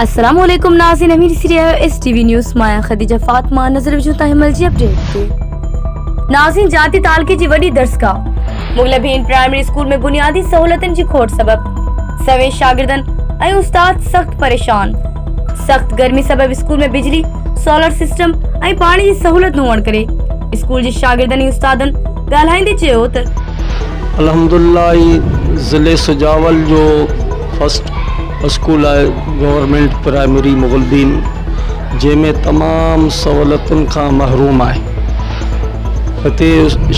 अस्सलामुअलैकुम नाज़रीन, अमीर Syria STV news माया ख़दीजा फातिमा नज़र विझूं था हिमल जी अपडेट ते। नाज़रीन, जाती तालके जी वॾी दर्सगाह मग़लभين प्राइमरी स्कूल में बुनियादी सहूलतन जी खोट सबब सवे शागردن ऐं उस्ताद सख्त परेशान। सख्त गर्मी सबब स्कूल में बिजली, सोलर सिस्टम ऐं पानी जी सहूलत न हुअण करे स्कूल जे शागिर्दनि ऐं उस्तादन ॻाल्हाईंदे चयो त अल्हम्दुलिल्लाह ज़िले सुजावल जो फर्स्ट स्कूल है गवर्नमेंट प्राइमरी मغلڀين जंहिंमें तमाम सहूलतुनि खां महरूम आहे। हिते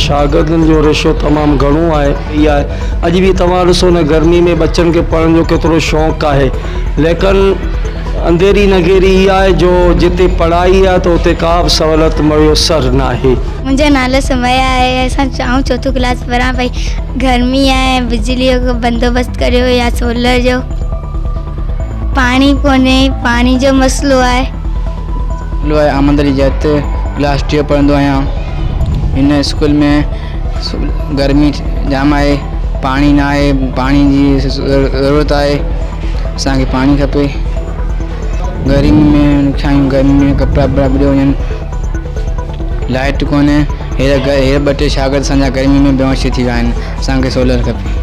शागिर्दनि जो रेशो तमामु घणो आहे। इहा अॼु बि तव्हां ॾिसो न गर्मी में बच्चनि खे पढ़ण जो केतिरो शौक़ु आहे, लेकिन अंधेरी नगेरी इहा आहे जो जिते पढ़ाई आहे त उते का बि सहूलियत मुयसर न आहे। मुंहिंजो नालो समया आहे। असां चाहूं चौथों क्लास पढ़ां पई। गर्मी आहे, बिजलीअ जो बंदोबस्तु करियो या सोलर जो। पाणी कोन्हे, पाणी जो मसलो आहे। अहमद जाती क्लास 10 पढ़ंदो आहियां। हिन स्कूल में गर्मी जाम आहे, पाणी न आहे, पाणी जी ज़रूरत आहे। असांखे पाणी खपे। गर्मी में छायूं, गर्मी में कपिड़ा वपिड़ा ॿुॾे वञनि, लाइट कोन्हे। हे ॿ टे शागिर्द असांजा गर्मी में बेहोश थी विया आहिनि। असांखे सोलर खपे।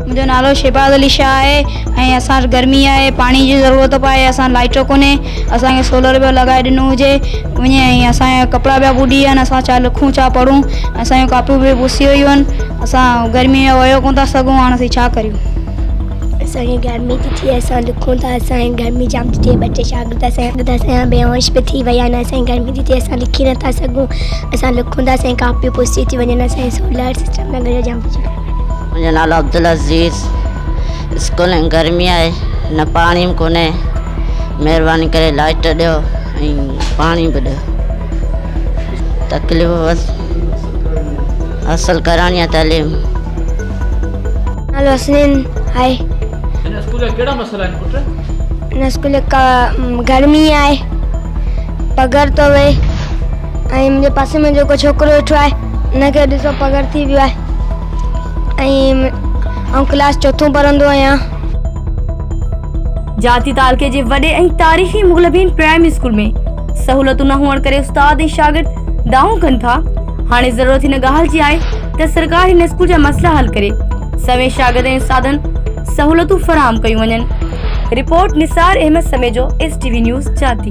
मुंहिंजो नालो शहबाज़ अली शाह आहे ऐं असां गर्मी आहे, पाणी जी ज़रूरत पए, असां लाइट कोन्हे, असांखे सोलर पियो लॻाए ॾिनो हुजे वञे ऐं असांजा कपिड़ा पिया ॿुॾी वञनि। असां छा लिखूं, छा पढ़ूं, असांजूं कापियूं बि पुसी वियूं आहिनि। असां गर्मी में वयो कोन था सघूं, हाणे असीं छा करियूं। असांखे गर्मी थी थिए, असां लिखूं था, असांखे गर्मी जाम थी थिए। ॿ टे शागिर्द असांजा बेहोश बि थी विया आहिनि। असांखे गर्मी थी थिए, असां लिखी नथा सघूं, असां लिखूं था, असांजी कापियूं पुसी थी वञनि। असांजे सोलर सिस्टम में जाम थी। मुंहिंजो नालो अब्दुल अज़ीज़। स्कूल में गर्मी आहे, न पाणी कोन्हे, महिरबानी करे लाइट ॾियो ऐं पाणी बि ॾियो। तकलीफ़ हासिल कराइणी आहे तालीम। नालो हसनैन आहे। हिन स्कूल जा कहिड़ा मसइला आहिनि पुट? हिन स्कूल गर्मी आहे, पघर थो वहे ऐं मुंहिंजे पासे में जेको छोकिरो वेठो आहे हुनखे ॾिसो पघर थी वियो आहे ऐं क्लास 4 पढ़ंदो आहियां। जाती तालके जे वॾे ऐं तारीख़ी मग़लभين प्राइमरी स्कूल में सहूलतूं न हुअण करे उस्ताद ऐं शागिर्द दांहूं कनि था। हाणे ज़रूरत हिन ॻाल्हि जी आहे त सरकार हिन स्कूल जा मसइला हल करे सवे शागिर्द ऐं استادन सहूलतूं फराहम कयूं वञनि। रिपोर्ट नثار, अहमद, समैजो, एसटीवी न्यूज़, जाती।